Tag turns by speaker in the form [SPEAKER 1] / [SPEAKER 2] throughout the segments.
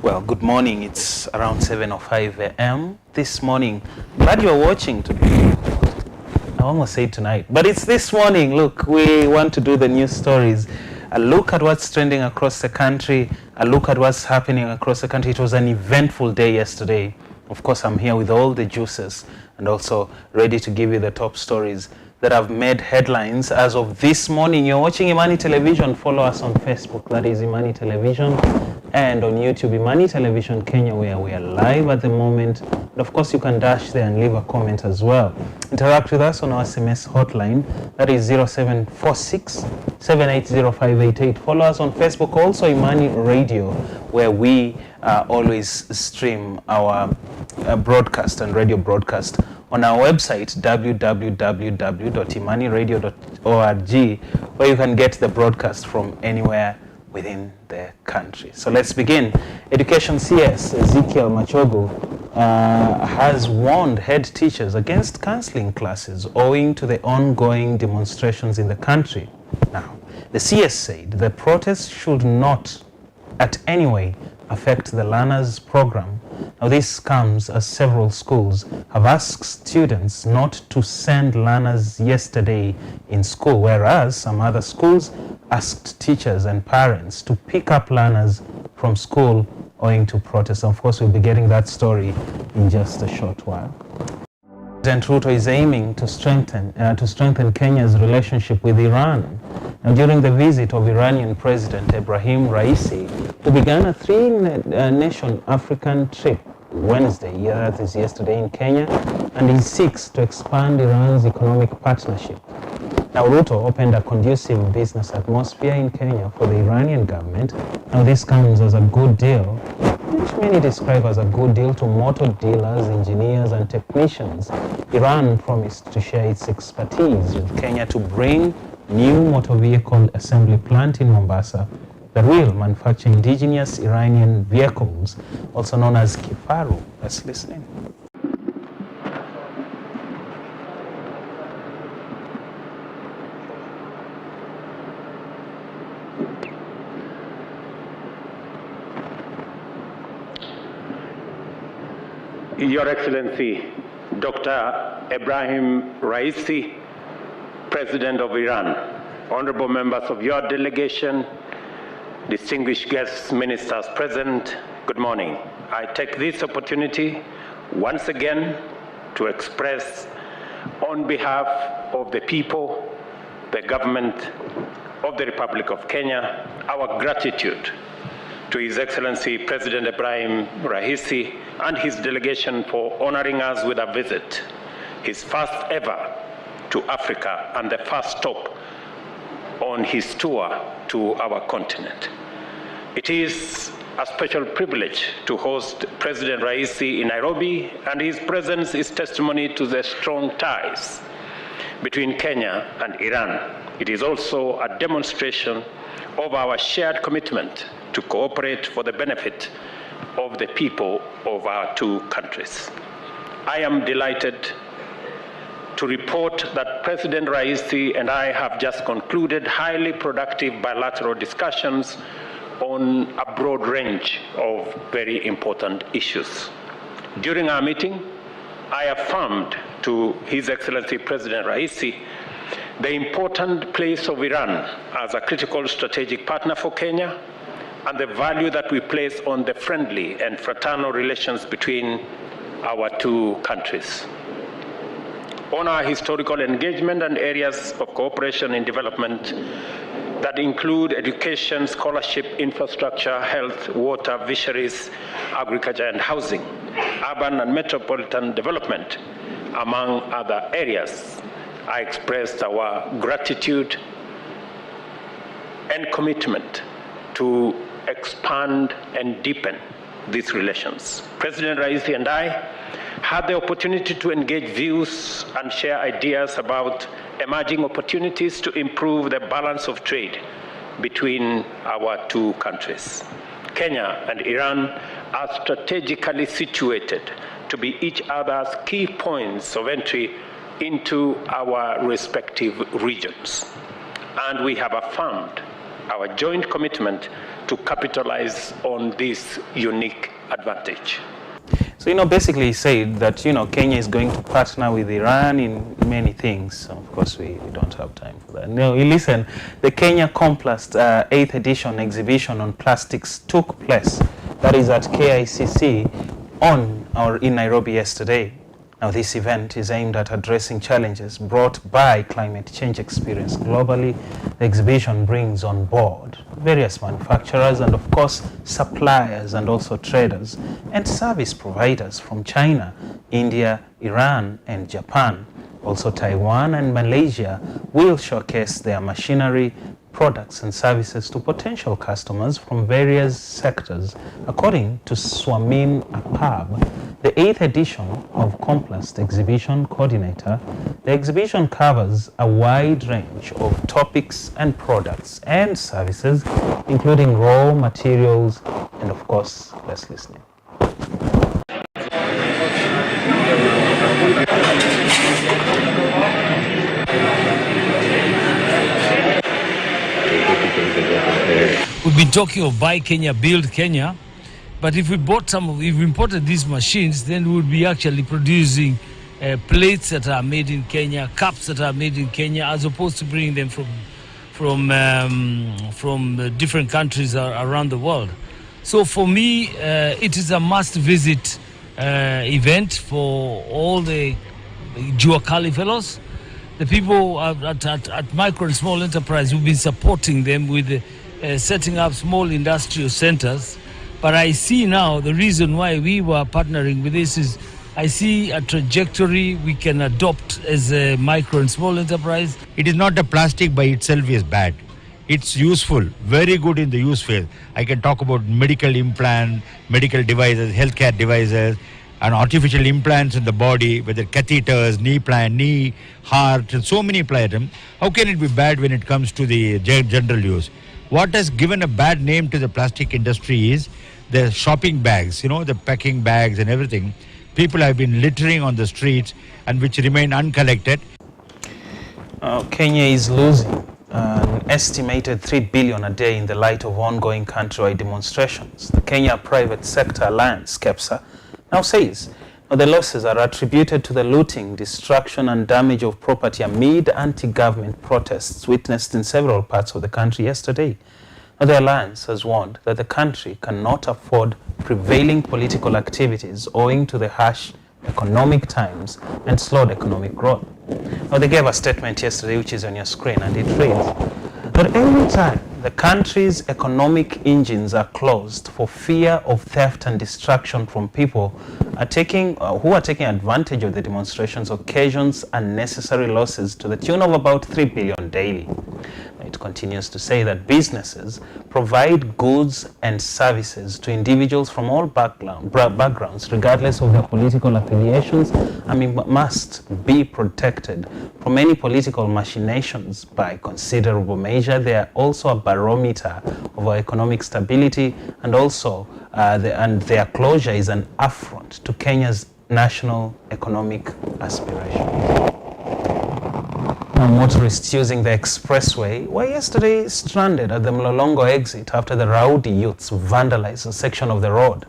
[SPEAKER 1] Well, good morning. It's around 7:05 a.m. this morning. Glad you're watching today. I almost said tonight, but it's this morning. Look, we want to do the news stories. A look at what's trending across the country. A look at what's happening across the country. It was an eventful day yesterday. Of course, I'm here with all the juices and also ready to give you the top stories that have made headlines as of this morning. You're watching Imani Television. Follow us on Facebook, that is Imani Television, and on YouTube, Imani Television Kenya, where we are live at the moment. And of course, you can dash there and leave a comment as well. Interact with us on our SMS hotline, that is 0746 780588. Follow us on Facebook, also Imani Radio, where we always stream our broadcast and radio broadcast on our website, www.imaniradio.org, where you can get the broadcast from anywhere within the country. So let's begin. Education CS Ezekiel Machogu has warned head teachers against cancelling classes owing to the ongoing demonstrations in the country. Now, the CS said the protests should not at any way affect the learners program. Now, this comes as several schools have asked students not to send learners yesterday in school, whereas some other schools asked teachers and parents to pick up learners from school owing to protests. Of course, we'll be getting that story in just a short while. President Ruto is aiming to strengthen Kenya's relationship with Iran. Now, during the visit of Iranian President Ebrahim Raisi, who began a three-nation African trip Wednesday, that is yesterday, in Kenya, and he seeks to expand Iran's economic partnership. Now, Ruto opened a conducive business atmosphere in Kenya for the Iranian government. Now, this comes as a good deal, which many describe as a good deal to motor dealers, engineers, and technicians. Iran promised to share its expertise with Kenya to bring new motor vehicle assembly plant in Mombasa that will manufacture indigenous Iranian vehicles, also known as Kifaru. Let's listen in.
[SPEAKER 2] Your Excellency, Dr. Ebrahim Raisi, President of Iran, honorable members of your delegation, distinguished guests, ministers present, good morning. I take this opportunity once again to express on behalf of the people, the government of the Republic of Kenya, our gratitude to His Excellency President Ebrahim Raisi and his delegation for honoring us with a visit, his first ever to Africa and the first stop on his tour to our continent. It is a special privilege to host President Raisi in Nairobi, and his presence is testimony to the strong ties between Kenya and Iran. It is also a demonstration of our shared commitment to cooperate for the benefit of the people of our two countries. I am delighted to report that President Raisi and I have just concluded highly productive bilateral discussions on a broad range of very important issues. During our meeting, I affirmed to His Excellency President Raisi the important place of Iran as a critical strategic partner for Kenya and the value that we place on the friendly and fraternal relations between our two countries. On our historical engagement and areas of cooperation in development that include education, scholarship, infrastructure, health, water, fisheries, agriculture, and housing, urban and metropolitan development, among other areas, I expressed our gratitude and commitment to expand and deepen these relations. President Raisi and I had the opportunity to engage views and share ideas about emerging opportunities to improve the balance of trade between our two countries. Kenya and Iran are strategically situated to be each other's key points of entry into our respective regions. And we have affirmed our joint commitment to capitalize on this unique advantage.
[SPEAKER 1] So, basically he said that, Kenya is going to partner with Iran in many things. So of course, we don't have time for that. No, listen, the Kenya Complast 8th edition exhibition on plastics took place. That is at KICC in Nairobi yesterday. Now, this event is aimed at addressing challenges brought by climate change experience globally. The exhibition brings on board various manufacturers and, of course, suppliers and also traders and service providers from China, India, Iran, and Japan. Also, Taiwan and Malaysia will showcase their machinery, products and services to potential customers from various sectors. According to Swamin Apab, the 8th edition of Complast exhibition coordinator, the exhibition covers a wide range of topics and products and services, including raw materials and, of course, let's listen.
[SPEAKER 3] We've been talking of buy Kenya, build Kenya, but if we imported these machines, then we would be actually producing plates that are made in Kenya, cups that are made in Kenya, as opposed to bringing them from different countries around the world. So for me, it is a must-visit event for all the MUSAKALI fellows. The people at micro and small enterprise, we've been supporting them with setting up small industrial centers. But I see now the reason why we were partnering with this is I see a trajectory we can adopt as a micro and small enterprise.
[SPEAKER 4] It is not the plastic by itself is bad. It's useful, very good in the use phase. I can talk about medical implant, medical devices, healthcare devices, and artificial implants in the body, whether catheters, knee, heart, and so many items. How can it be bad when it comes to the general use? What has given a bad name to the plastic industry is the shopping bags, the packing bags and everything. People have been littering on the streets and which remain uncollected.
[SPEAKER 1] Kenya is losing an estimated 3 billion a day in the light of ongoing countrywide demonstrations. The Kenya Private Sector Alliance, KEPSA, now says the losses are attributed to the looting, destruction and damage of property amid anti-government protests witnessed in several parts of the country yesterday. Now, the alliance has warned that the country cannot afford prevailing political activities owing to the harsh economic times and slowed economic growth. Now, they gave a statement yesterday, which is on your screen, and it reads that every time the country's economic engines are closed for fear of theft and destruction from people who are taking advantage of the demonstrations, occasions unnecessary losses to the tune of about 3 billion daily. It continues to say that businesses provide goods and services to individuals from all backgrounds, regardless of their political affiliations, and must be protected from any political machinations by considerable measure. They are also a barometer of our economic stability, and also their closure is an affront to Kenya's national economic aspirations. Motorists using the expressway were yesterday stranded at the Mlolongo exit after the rowdy youths vandalized a section of the road.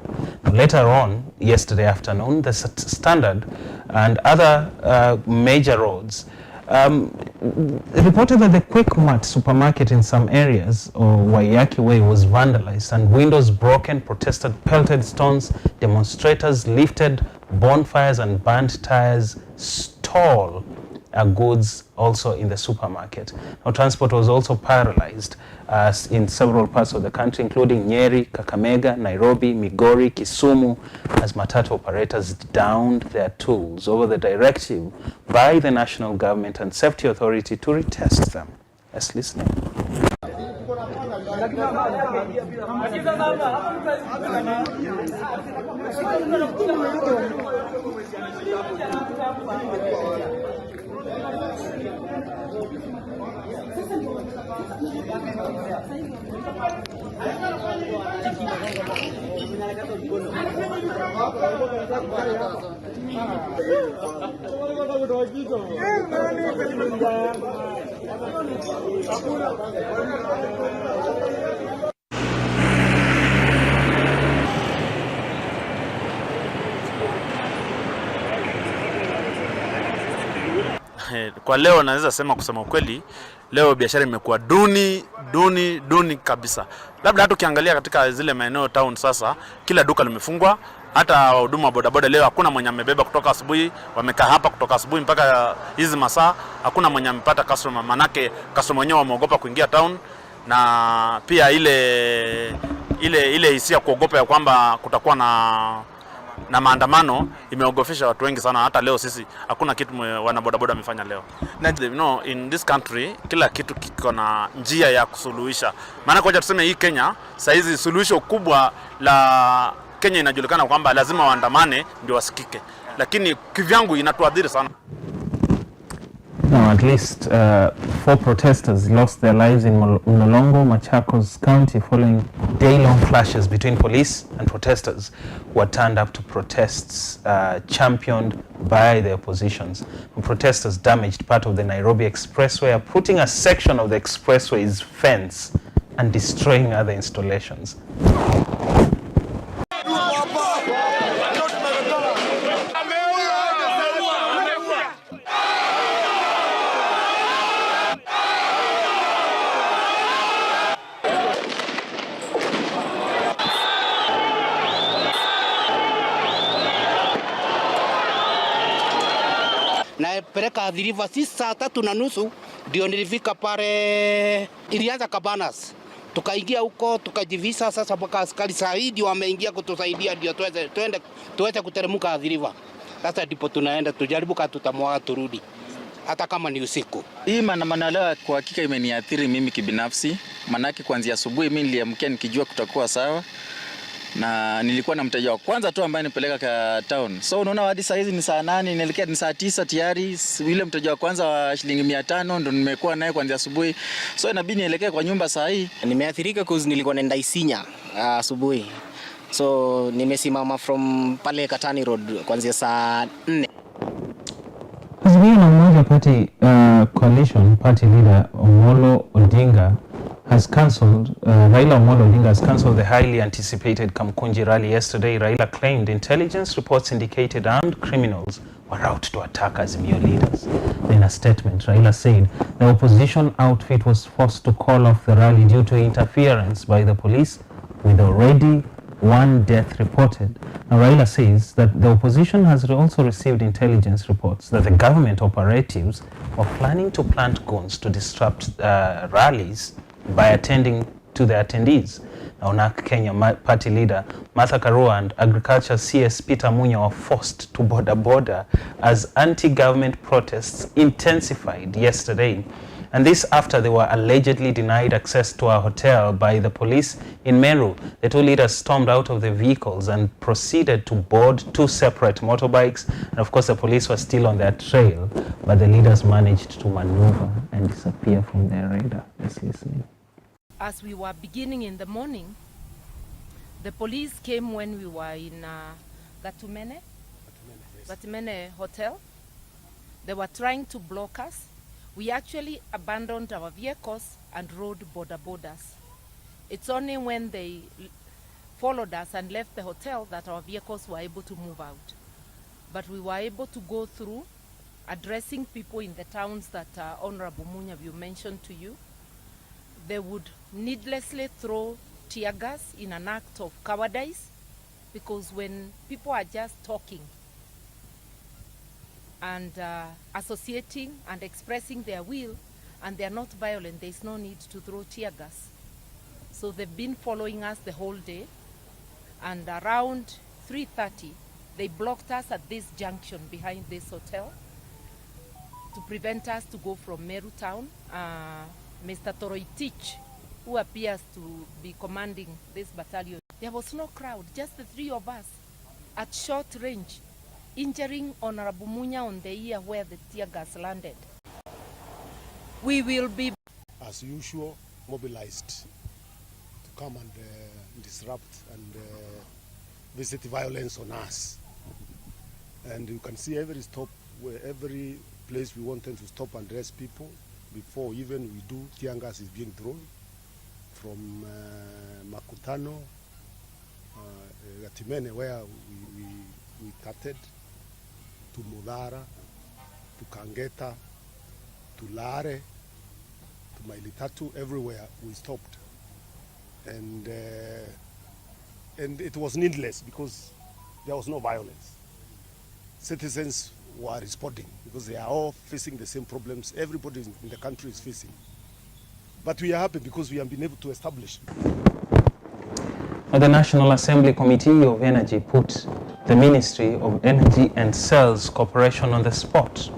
[SPEAKER 1] Later on, yesterday afternoon, the Standard and other major roads reported that the Quickmart supermarket in some areas, or Waiyaki Way, was vandalized and windows broken, protesters pelted stones, demonstrators lifted bonfires and burnt tires, stole goods also in the supermarket. Now, transport was also paralyzed in several parts of the country, including Nyeri, Kakamega, Nairobi, Migori, Kisumu, as matatu operators downed their tools over the directive by the national government and safety authority to retest them. Let's listen.
[SPEAKER 5] Kwa leo naweza sema kusema ukweli, leo biashara imekuwa duni kabisa. Labda hata ukiangalia katika zile maeneo town sasa, kila duka limefungwa. Hata wahudumu wa bodaboda leo hakuna mwenye amebeba kutoka asubuhi, wamekaa hapa kutoka asubuhi mpaka hizi masaa, hakuna mwenye amepata customer, manake customer wenyewe wameogopa kuingia town, na pia ile hisia kuogopa ya kwamba kutakuwa na maandamano imeogofisha watu wengi sana. Hata leo sisi hakuna kitu wana bodaboda wamefanya leo. You know, in this country kila kitu kiko na njia ya kusuluhisha. Maana kwa tuseme hii Kenya, saa hizi suluhisho kubwa la Kenya inajulikana kwamba lazima waandamane ndio wasikike. Lakini kivyangu inatuadhiri sana.
[SPEAKER 1] Now, at least 4 protesters lost their lives in Mlolongo, Machakos County following day-long clashes between police and protesters who had turned up to protests championed by the oppositions. The protesters damaged part of the Nairobi Expressway, putting a section of the expressway's fence and destroying other installations.
[SPEAKER 6] Pereka adhiriva si saa 3:30 ndio nilifika pale, ilianza Cabanas, tukaingia huko tukajivisa. Sasa mpaka askari zaidi wameingia kutusaidia ndio tuweze kuteremka adhiriva. Sasa ndipo tunaenda tujaribu kama tutamwaga turudi hata kama ni usiku.
[SPEAKER 7] Hii maandamano leo kwa hakika imeniathiri mimi kibinafsi, manake kuanzia asubuhi mimi niliamkia nikijua kutakuwa sawa, na nilikuwa na mteja wa kwanza tu ambaye nipeleka ka town. So unaona hadi saa hizi ni saa 8, nielekea ni saa 9 tayari. Yule mteja wa kwanza wa shilingi 500 ndo nimekuwa naye kuanzia asubuhi. So inabidi nielekee kwa nyumba saa hii.
[SPEAKER 8] Nimeathirika cause nilikuwa naenda Isinya asubuhi. So nimesimama from pale Katani Road kuanzia saa 4.
[SPEAKER 1] Azimio la Umoja Party coalition party leader Raila Odinga has cancelled the highly anticipated Kamkunji rally yesterday. Raila claimed intelligence reports indicated armed criminals were out to attack Azimio leaders. In a statement, Raila said the opposition outfit was forced to call off the rally due to interference by the police, with already 1 death reported. Now, Raila says that the opposition has also received intelligence reports that the government operatives were planning to plant guns to disrupt rallies by attending to the attendees. Now, NARC Kenya party leader Martha Karua and Agriculture CS Peter Munya were forced to border as anti-government protests intensified yesterday. And this after they were allegedly denied access to a hotel by the police in Meru. The 2 leaders stormed out of the vehicles and proceeded to board 2 separate motorbikes. And of course, the police were still on their trail, but the leaders managed to maneuver and disappear from their radar. Let's listen.
[SPEAKER 9] As we were beginning in the morning, the police came when we were in Gatumene Hotel. They were trying to block us. We actually abandoned our vehicles and rode borders. It's only when they followed us and left the hotel that our vehicles were able to move out. But we were able to go through, addressing people in the towns that Honorable Munya you mentioned to you. They would needlessly throw tear gas in an act of cowardice, because when people are just talking and associating and expressing their will and they are not violent, there is no need to throw tear gas. So they've been following us the whole day, and around 3:30 they blocked us at this junction behind this hotel to prevent us to go from Meru town. Mr. Toroitich, who appears to be commanding this battalion, there was no crowd, just the 3 of us at short range, injuring Honorable Munya on the ear where the tear gas landed. We will be,
[SPEAKER 10] as usual, mobilized to come and disrupt and visit violence on us. And you can see every place we wanted to stop and arrest people, before even we do, tear gas is being thrown from Makutano, Gatimene, where we started, to Mudara, to Kangeta, to Lare, to Mailitatu, everywhere we stopped. And it was needless because there was no violence. Citizens were responding because they are all facing the same problems everybody in the country is facing. But we are happy because we have been able to establish.
[SPEAKER 1] The National Assembly Committee of Energy put the Ministry of Energy and Sales Corporation on the spot.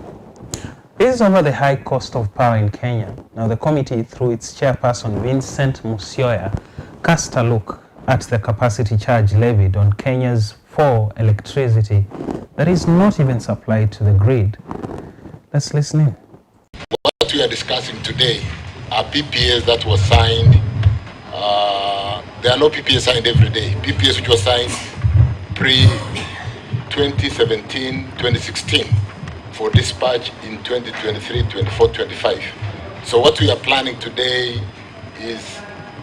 [SPEAKER 1] This is over the high cost of power in Kenya. Now the committee, through its chairperson Vincent Musyoya, cast a look at the capacity charge levied on Kenya's for electricity that is not even supplied to the grid. Let's listen in.
[SPEAKER 11] What we are discussing today are PPAs that were signed. There are no PPAs signed every day. PPAs which were signed pre-2017, 2016 for dispatch in 2023, 24, 25. So what we are planning today is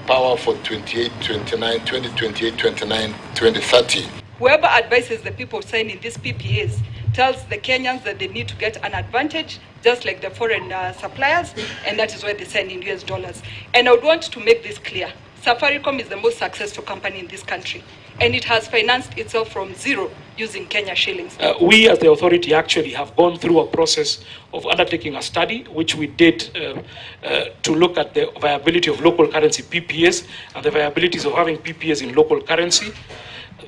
[SPEAKER 11] power for 28, 29, 2028, 29, 2030.
[SPEAKER 12] Whoever advises the people signing these PPAs tells the Kenyans that they need to get an advantage, just like the foreign suppliers, and that is why they send in US dollars. And I would want to make this clear. Safaricom is the most successful company in this country, and it has financed itself from zero using Kenya shillings.
[SPEAKER 13] We as the authority actually have gone through a process of undertaking a study, which we did to look at the viability of local currency PPAs and the viabilities of having PPAs in local currency.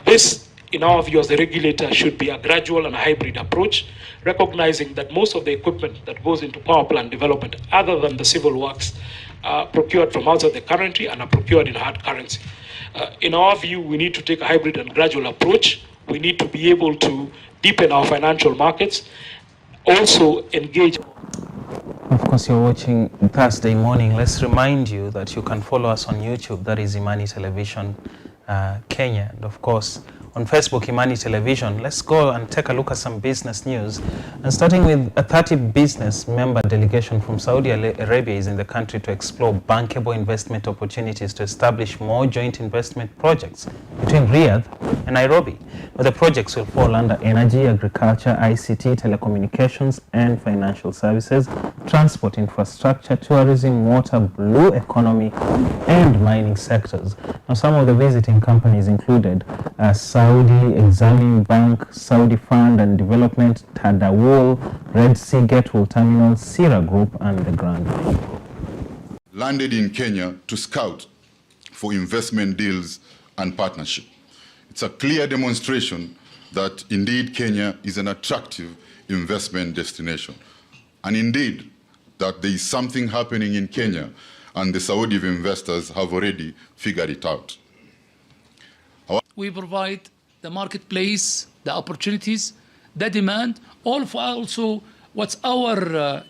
[SPEAKER 13] This, in our view as the regulator, should be a gradual and a hybrid approach, recognizing that most of the equipment that goes into power plant development, other than the civil works, are procured from outside the country and are procured in hard currency. In our view, we need to take a hybrid and gradual approach. We need to be able to deepen our financial markets, also engage.
[SPEAKER 1] Of course, you're watching Thursday Morning. Let's remind you that you can follow us on YouTube, that is Imani Television Kenya, and of course on Facebook, Imani Television. Let's go and take a look at some business news. And starting with a 30 business member delegation from Saudi Arabia is in the country to explore bankable investment opportunities to establish more joint investment projects between Riyadh and Nairobi. Now, the projects will fall under energy, agriculture, ICT, telecommunications, and financial services, transport infrastructure, tourism, water, blue economy, and mining sectors. Now, some of the visiting companies included Saudi Examining Bank, Saudi Fund and Development, Tadawul, Red Sea Gateway Terminal, Sierra Group, and the Grand Bank.
[SPEAKER 14] Landed in Kenya to scout for investment deals and partnership. It's a clear demonstration that indeed Kenya is an attractive investment destination. And indeed that there is something happening in Kenya and the Saudi investors have already figured it out.
[SPEAKER 15] We provide the marketplace, the opportunities, the demand, also what our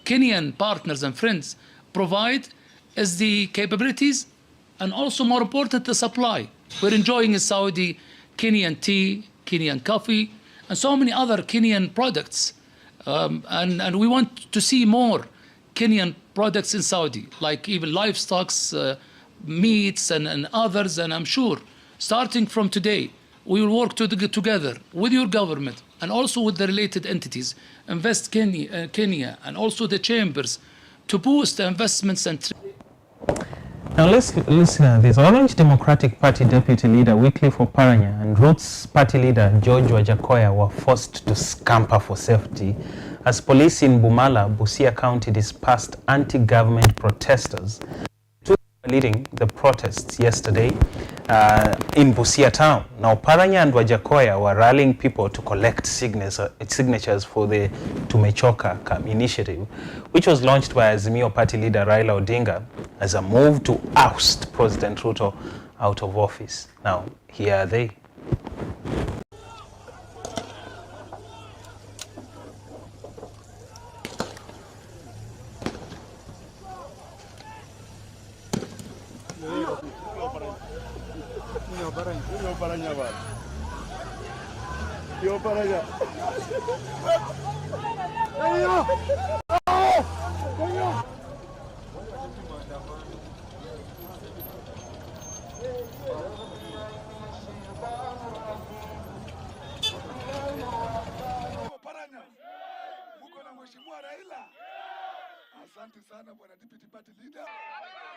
[SPEAKER 15] Kenyan partners and friends provide is the capabilities and also, more important, the supply. We're enjoying in Saudi Kenyan tea, Kenyan coffee, and so many other Kenyan products. And we want to see more Kenyan products in Saudi, like even livestock, meats, and others. And I'm sure, starting from today, we will work together with your government and also with the related entities, Invest Kenya and also the chambers, to boost the investments and.
[SPEAKER 1] Now let's listen to this. Orange Democratic Party Deputy Leader Wycliffe Oparanya and Roots Party Leader George Wajakoya were forced to scamper for safety as police in Bumala, Busia County dispersed anti-government protesters leading the protests yesterday in Busia town. Now Oparanya and Wajakoya were rallying people to collect signatures for the Tumechoka initiative, which was launched by Azimio Party leader Raila Odinga as a move to oust President Ruto out of office. Now, here are they.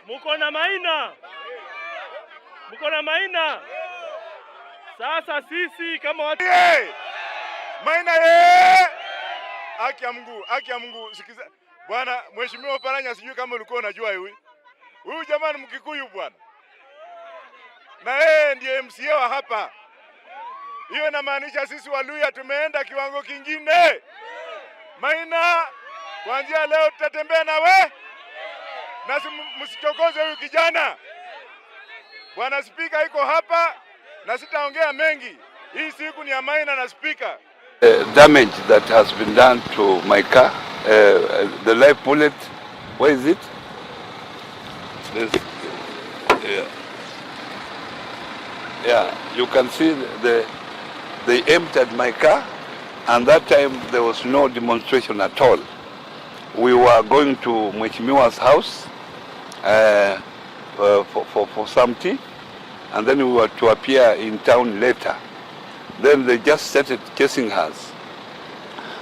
[SPEAKER 16] Muko na Maina? Muko na Maina? Sasa sisi kama watu
[SPEAKER 17] Maina haki ya Mungu, sikiza. Bwana Mheshimiwa Paranya, sijui kama ulikuwa unajua huyu jamani Mkikuyu bwana. Na yeye ndiye MCA wa hapa. Hiyo inamaanisha sisi Waluya tumeenda kiwango kingine. Maina, kuanzia leo tutatembea na we. Na msichokoze huyu kijana. Bwana Spika iko hapa na sitaongea mengi. Hii siku ni ya Maina na Spika.
[SPEAKER 18] Damage that has been done to my car, the live bullet, where is it? Yeah, you can see they aimed at my car, and that time there was no demonstration at all. We were going to Mheshimiwa's house for some tea, and then we were to appear in town later. Then they just started chasing us,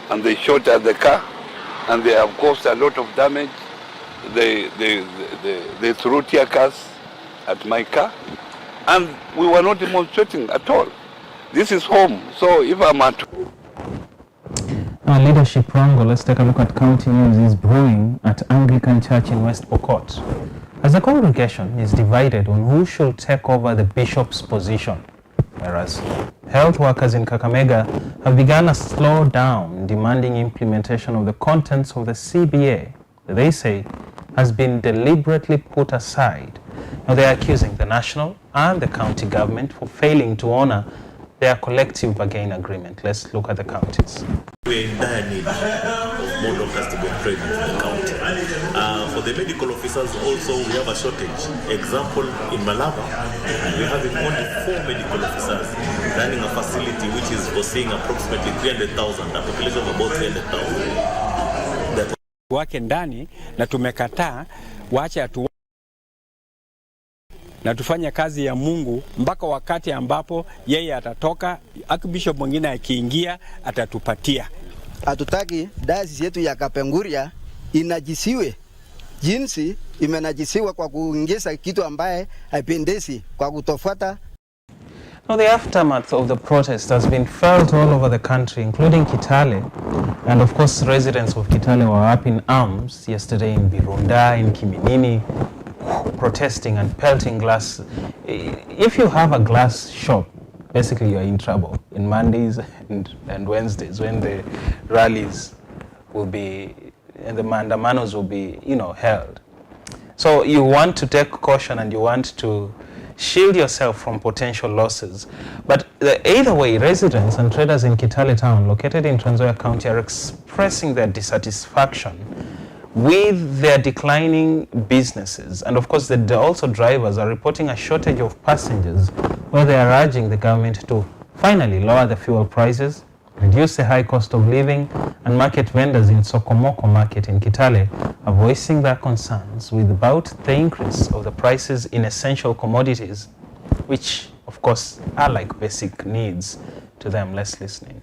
[SPEAKER 18] and they shot at the car, and they have caused a lot of damage. They threw tear gas at my car, and we were not demonstrating at all. This is home, so if I'm at
[SPEAKER 1] Our leadership wrangle, let's take a look at county news, is brewing at Anglican Church in West Pokot, as the congregation is divided on who should take over the bishop's position, whereas health workers in Kakamega have begun a slow down demanding implementation of the contents of the CBA that they say has been deliberately put aside. Now they are accusing the national and the county government for failing to honor their collective bargain agreement. Let's look at the counties.
[SPEAKER 19] We're in dire need of more doctors to get trained in the county. For the medical officers also, we have a shortage. Example, in Malava, we're having only 4 medical officers running a facility which is foreseeing approximately 300,000, a population of about 300,000.
[SPEAKER 20] Wake ndani na tumekataa waache na tufanye kazi ya Mungu mpaka wakati ambapo yeye atatoka, Archbishop mwingine akiingia atatupatia.
[SPEAKER 21] Hatutaki diocese yetu ya Kapenguria inajisiwe jinsi imenajisiwa kwa kuingiza kitu ambaye haipendezi kwa kutofuata.
[SPEAKER 1] Now, the aftermath of the protest has been felt all over the country, including Kitale. And of course, residents of Kitale were up in arms yesterday in Birunda, in Kiminini, protesting and pelting glass. If you have a glass shop, basically you're in trouble in Mondays and Wednesdays when the rallies will be, and the mandamanos will be, held. So you want to take caution and you want to shield yourself from potential losses. But either way, residents and traders in Kitale town, located in Trans Nzoia County, are expressing their dissatisfaction with their declining businesses. And of course, also drivers are reporting a shortage of passengers, where they are urging the government to finally lower the fuel prices, reduce the high cost of living, and market vendors in Sokomoko Market in Kitale are voicing their concerns about the increase of the prices in essential commodities, which of course are like basic needs to them. Let's listen in.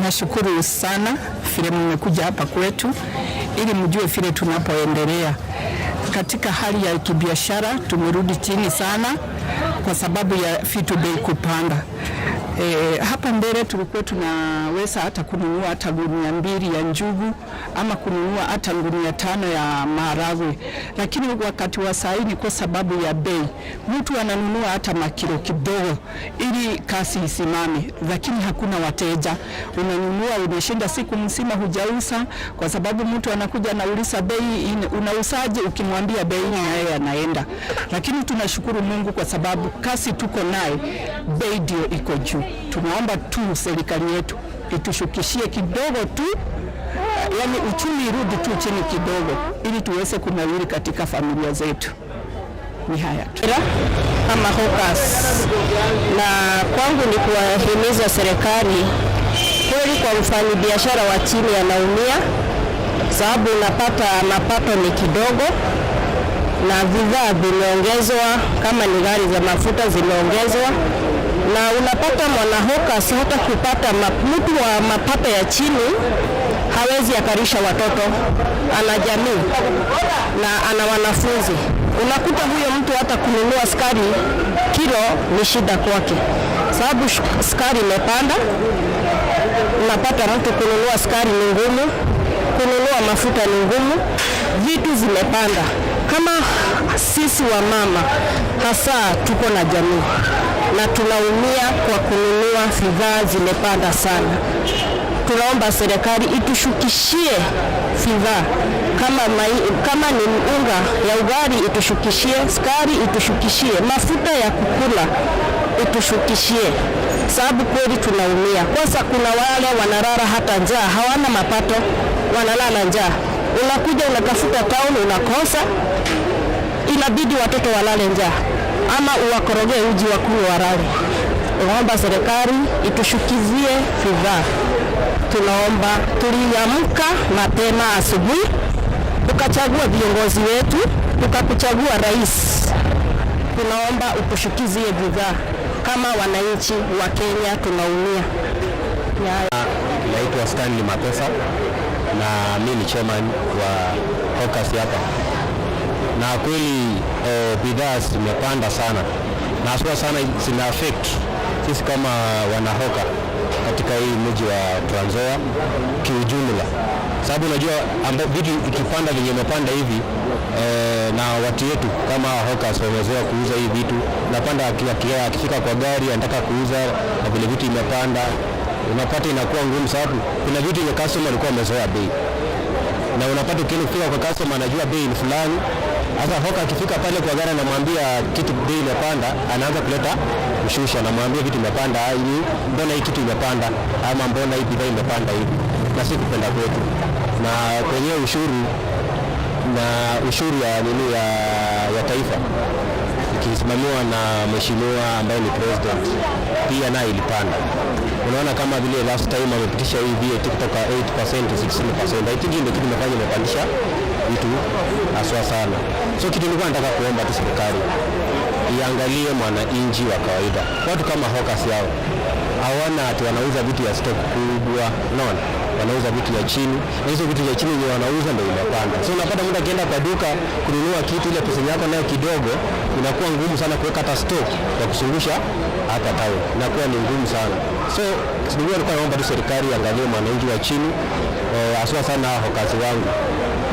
[SPEAKER 22] Nashukuru sana vile mmekuja hapa kwetu ili mjue vile tunapoendelea. Katika hali ya kibiashara tumerudi chini sana kwa sababu ya vitu bei kupanda. Hapa mbele tulikuwa tunaweza hata kununua hata gunia 2 ya njugu ama kununua hata gunia 5 ya maharagwe, lakini wakati wa saa hii kwa sababu ya bei mtu ananunua hata makilo kidogo ili kasi isimame, lakini hakuna wateja. Unanunua umeshinda siku mzima hujauza kwa sababu mtu anakuja anauliza bei, unausaje? Ukimwambia bei naye anaenda. Lakini tunashukuru Mungu kwa sababu kasi tuko naye, bei ndio iko juu. Tunaomba tu serikali yetu itushukishie kidogo tu, yani uchumi irudi tu chini kidogo ili tuweze kunawiri katika familia zetu. Ni haya tu.
[SPEAKER 2] Kama hawkers, na kwangu ni kuwahimiza serikali kweli, kwa mfanyabiashara wa chini anaumia sababu unapata mapato ni kidogo na bidhaa zimeongezwa, kama ni gari za mafuta zimeongezwa, na unapata mwanahawkers hata kupata mtu wa mapato ya chini hawezi akarisha watoto, ana jamii na ana wanafunzi. Unakuta huyo mtu hata kununua sukari kilo ni shida kwake, sababu sukari imepanda. Unapata mtu kununua sukari ni ngumu, kununua mafuta ni ngumu, vitu zimepanda. Kama sisi wa mama hasa tuko na jamii na tunaumia kwa kununua bidhaa zimepanda sana. Tunaomba serikali itushukishie bidhaa kama ni unga ya ugali itushukishie, sukari itushukishie, mafuta ya kukula itushukishie, sababu kweli tunaumia. Kwanza kuna wale wanalala hata njaa, hawana mapato, wanalala njaa. Unakuja unatafuta town unakosa, inabidi watoto walale njaa ama uwakorogee uji wa kunywa walale. Tunaomba serikali itushukizie bidhaa. Tunaomba, tuliamka mapema asubuhi tukachagua viongozi wetu, tukakuchagua rais. Tunaomba utushukizie bidhaa, kama wananchi wa Kenya tunaumia.
[SPEAKER 3] Naitwa Stanley Mapesa na mimi ni chairman wa hawkers hapa. Na kweli bidhaa zimepanda sana na haswa sana zina affect sisi kama wanahoka katika hii mji wa Trans Nzoia kiujumla, sababu unajua vitu ikipanda vile imepanda hivi na watu wetu kama hawkers wamezoea kuuza hii vitu, napanda akifika kwa gari anataka kuuza na vile vitu imepanda, unapata inakuwa ngumu, sababu kuna vitu ile customer alikuwa amezoea bei, na unapata ukifika kwa customer anajua bei ni fulani. Sasa hawker akifika pale kwa gari anamwambia kitu bei imepanda, anaanza kuleta ushusha, anamwambia vitu imepanda hivi, mbona hii kitu imepanda, ama mbona hii bidhaa imepanda hivi, na si kupenda kwetu. Na kwenye ushuru ya taifa ikisimamiwa na mheshimiwa ambaye ni president, pia nayo ilipanda. Unaona kama vile last time amepitisha hii VAT kutoka 8% to 16%. I think ndio kitu imefanya imepandisha vitu aswa sana. So kitu nilikuwa nataka kuomba tu serikali iangalie mwananchi wa kawaida. Watu kama hawkers yao hawana ati wanauza vitu ya stock kubwa, unaona? Wanauza vitu ya chini, na hizo vitu ya chini ndio wanauza ndio imepanda. So unapata mtu akienda kwa duka kununua kitu, ile pesa yako nayo kidogo, inakuwa ngumu sana kuweka hata stock ya kusungusha hata tawi, inakuwa ni ngumu sana. So nilikuwa naomba tu serikali iangalie mwananchi wa chini, haswa sana hawkers wangu.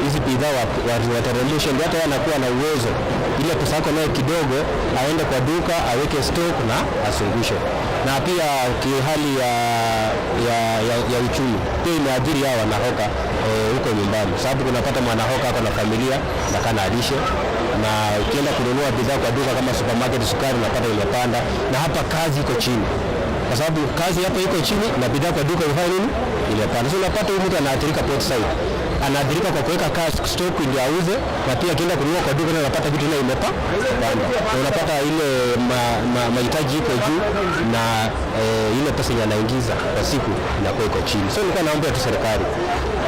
[SPEAKER 3] Hizi bidhaa wateremshe, ndio hata anakuwa na uwezo ile pesa yako nayo kidogo aende kwa duka aweke stock na asungushe. Na pia hali ya uchumi pia imeadhiri hao wanahoka huko nyumbani, sababu unapata mwanahoka ako na familia na kana alishe, na ukienda kununua bidhaa kwa duka kama supermarket, sukari unapata imepanda, na hapa kazi iko chini, kwa sababu kazi hapa iko chini na bidhaa kwa duka ifanye nini, imepanda. So unapata huyu mtu anaathirika both side, anaathirika kwa kuweka stock ndio auze, na pia akienda kununua kwa duka unapata vitu na imepanda, na unapata ile mahitaji iko juu na ile pesa anaingiza kwa siku inakuwa iko chini. So nilikuwa naomba tu serikali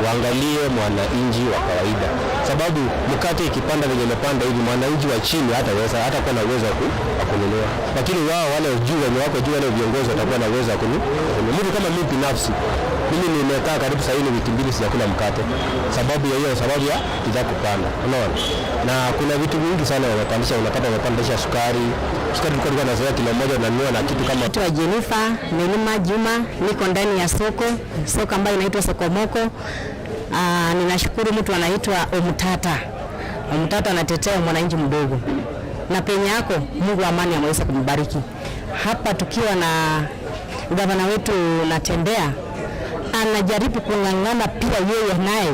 [SPEAKER 3] waangalie mwananchi wa kawaida, sababu mkate ikipanda venye imepanda hivi, mwananchi wa chini hata kuwa na uwezo wa kununua, lakini wao wale juu wenye wako juu, wale viongozi watakuwa na uwezo wa kununua. Mimi kama mimi binafsi, mimi nimekaa karibu sasa hivi wiki mbili sijakula mkate sababu ya bidhaa kupanda, unaona. Na kuna vitu vingi sana wamepandisha, unapata wamepandisha sukari tulikuwa tunazoea kilo moja unanunua na kitu kama.
[SPEAKER 2] Naitwa Jennifer Melima Juma, niko ndani ya soko ambayo inaitwa Sokomoko. Ninashukuru mtu anaitwa Omutata anatetea mwananchi mdogo, na penye yako Mungu amani ameweza kumbariki. Hapa tukiwa na gavana wetu Natembea, anajaribu kung'ang'ana pia yeye naye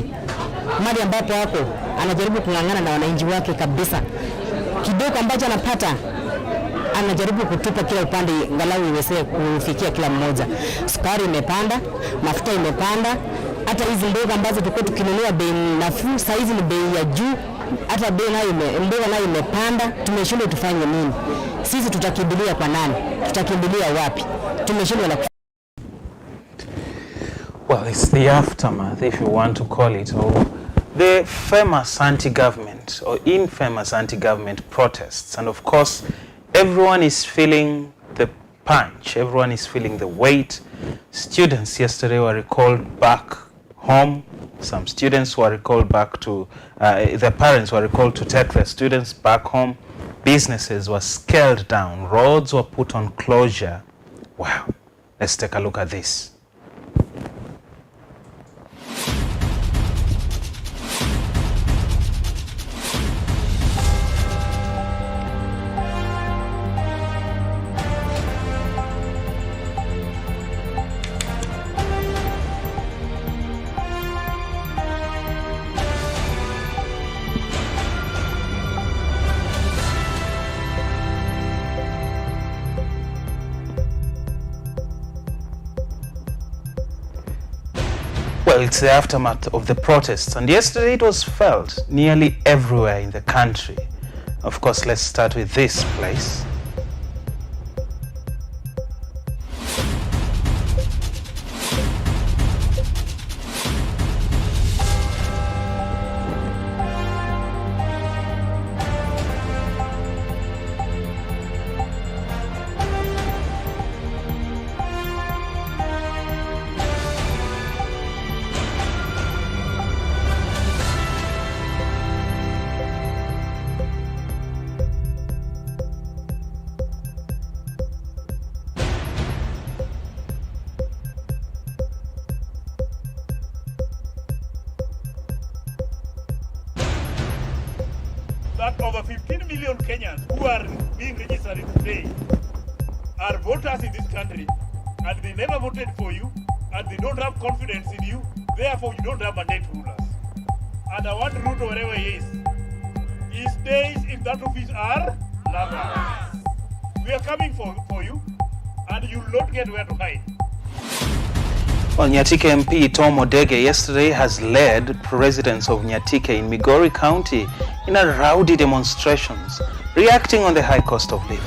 [SPEAKER 2] mali ambapo wako anajaribu kung'ang'ana na wananchi wake kabisa. Kidogo ambacho anapata anajaribu kutupa kila upande, ngalau iweze kufikia kila mmoja. Sukari imepanda, mafuta imepanda, hata hizi mboga ambazo tulikuwa tukinunua bei nafuu sasa hizi ni bei ya juu
[SPEAKER 4] hata bei nayo imepanda, tumeshindwa tufanye nini? Sisi tutakimbilia kwa nani? Tutakimbilia wapi? Tumeshindwa na.
[SPEAKER 1] Well, it's the aftermath, if you want to call it, or the famous anti-government or infamous anti-government protests. And of course, everyone is feeling the punch. Everyone is feeling the weight. Students yesterday were recalled back home. Some students were recalled back to, their parents were recalled to take their students back home. Businesses were scaled down. Roads were put on closure. Wow. Let's take a look at this. Well, it's the aftermath of the protests, and yesterday it was felt nearly everywhere in the country. Of course, let's start with this place.
[SPEAKER 5] That over 15 million Kenyans who are being registered today are voters in this country, and they never voted for you, and they don't have confidence in you, therefore you don't have mandate rulers. And I want Ruto, wherever he is, his days in that office are numbered. We are coming for you, and you will not get where to hide.
[SPEAKER 1] Well, Nyatike MP Tom Odege yesterday has led residents of Nyatike in Migori County in a rowdy demonstrations, reacting on the high cost of living.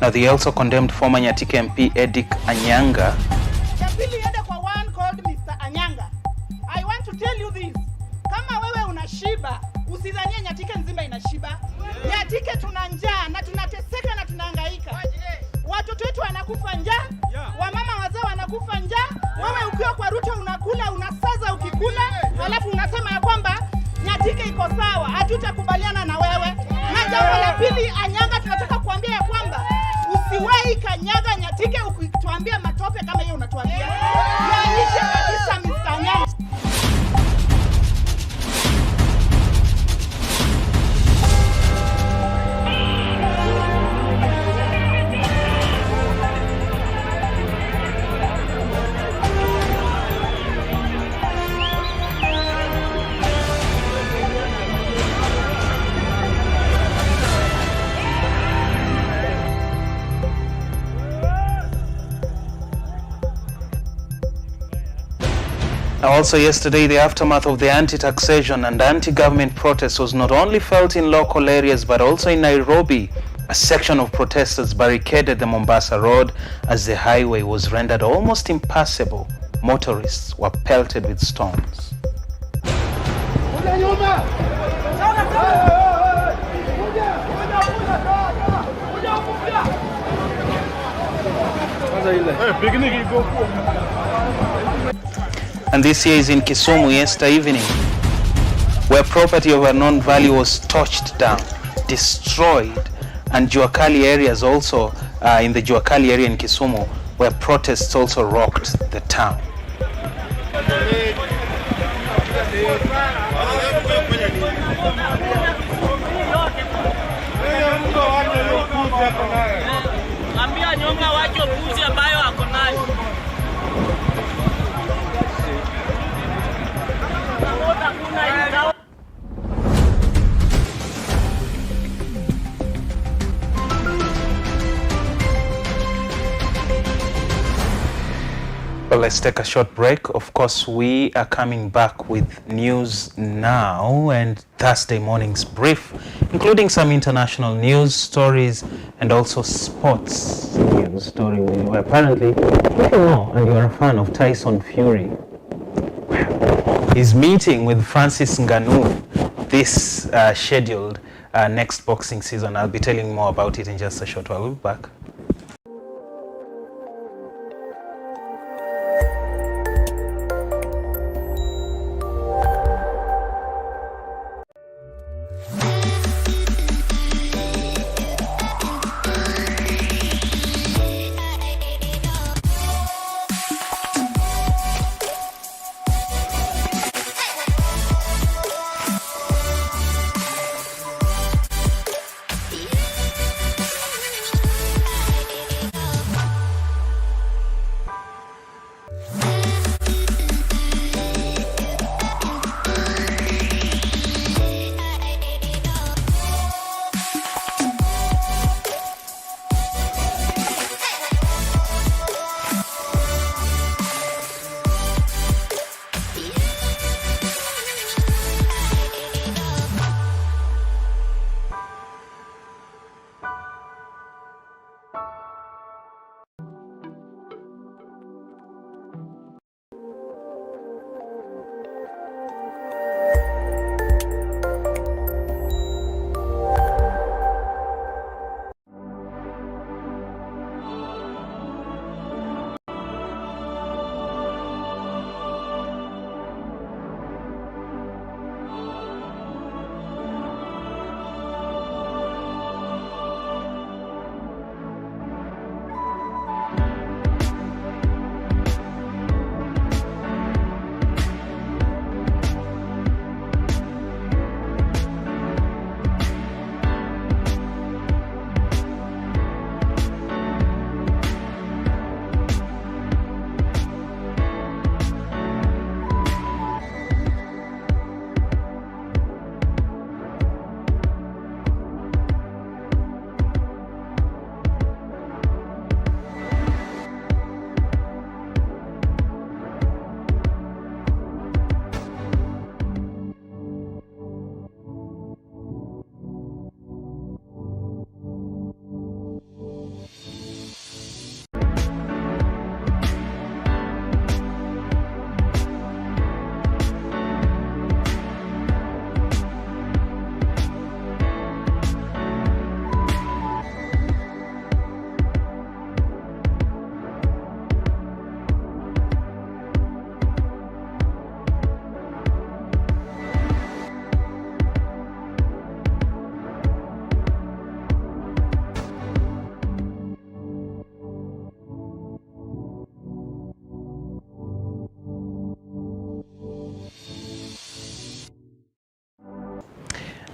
[SPEAKER 1] Now, they also condemned former Nyatike MP Edick Anyanga.
[SPEAKER 23] One called Mr. Anyanga. I want to tell you this. Kama wewe unashiba, usidhanie Nyatike nzima inashiba. Nyatike tuna njaa na tunateseka na tunahangaika. Watoto wetu wanakufa njaa, wamama wazee wanakufa njaa. Wewe ukiwa kwa Ruto unakula, unasaza ukikula, alafu unasema ya kwamba Nyatike iko sawa. Hatutakubaliana na wewe. Na jambo la pili, Anyanga, tunataka kuambia ya kwamba usiwahi kanyaga Nyatike ukituambia matope kama hiyo unatuambia. Yaishe kabisa Mr. Anyanga.
[SPEAKER 1] Also yesterday, the aftermath of the anti-taxation and anti-government protests was not only felt in local areas but also in Nairobi. A section of protesters barricaded the Mombasa Road as the highway was rendered almost impassable. Motorists were pelted with stones. And this here is in Kisumu yesterday evening, where property of unknown value was torched down, destroyed, and Juakali areas also, in the Juakali area in Kisumu, where protests also rocked the town. Well, let's take a short break. Of course, we are coming back with news now and Thursday morning's brief, including some international news stories and also sports news story. Apparently, if you know and you're a fan of Tyson Fury, he's meeting with Francis Ngannou this scheduled next boxing season. I'll be telling you more about it in just a short while. We'll be back.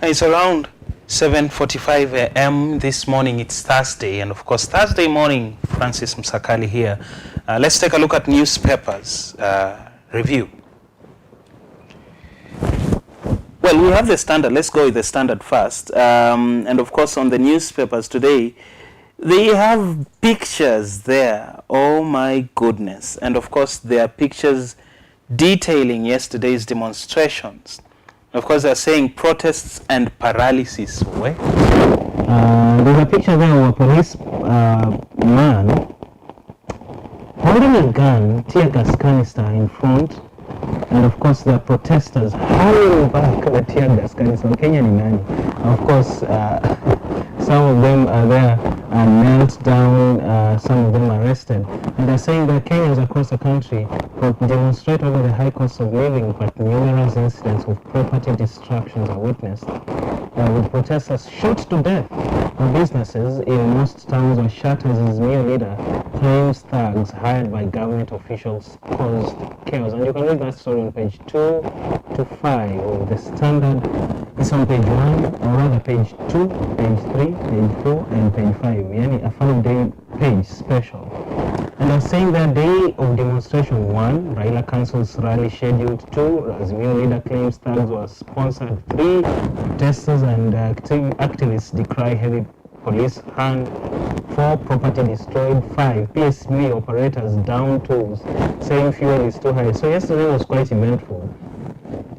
[SPEAKER 1] It's around 7:45 a.m. this morning. It's Thursday, and of course Thursday morning, Francis MUSAKALI here. Let's take a look at newspapers review. Well, we have the Standard. Let's go with the Standard first. And of course on the newspapers today, they have pictures there. Oh my goodness. And of course there are pictures detailing yesterday's demonstrations. Of course, they're saying protests and paralysis. Where? There's a picture there of a police man holding a gun, tear gas canister in front, and of course the protesters hurling back the tear gas canister. Kenya ni nani? Of course, some of them are there knelt down, some of them arrested, and they're saying that Kenyans across the country demonstrate over the high cost of living, but numerous incidents of property destructions are witnessed, with protesters shot to death. Businesses in most towns were shattered as new leader claims thugs hired by government officials caused chaos. And you can read that story on page 2 to 5 of the Standard. It's on page 1, or rather page 2, page 3, page 4, and page 5. Yani a 5-day page special. And I'm saying that day of demonstration 1, Raila cancels rally scheduled. 2, as new leader claims thugs were sponsored. 3, protesters and activists decry heavy police hand. 4 property destroyed, 5 PSV operators down tools, saying fuel is too high. So yesterday was quite eventful.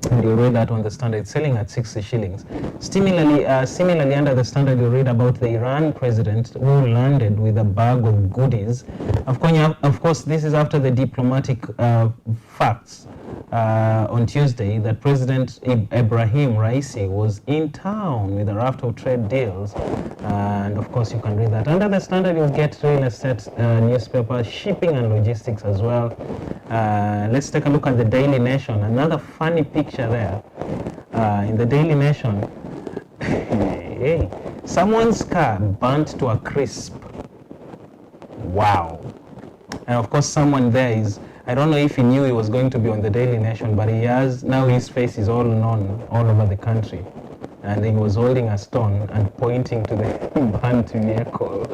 [SPEAKER 1] And you read that on the Standard, it's selling at 60 shillings. Similarly, under the Standard, you read about the Iran president who landed with a bag of goodies. Of course, this is after the diplomatic facts on Tuesday that President Ibrahim Raisi was in town with a raft of trade deals. And of course, you can read that. Under the Standard, you'll get real estate newspaper, shipping and logistics as well. Let's take a look at the Daily Nation. Another funny picture there. In the Daily Nation, hey, someone's car burnt to a crisp. Wow. And of course, someone there is, I don't know if he knew he was going to be on the Daily Nation, but he has, now his face is all known all over the country. And he was holding a stone and pointing to the burnt vehicle.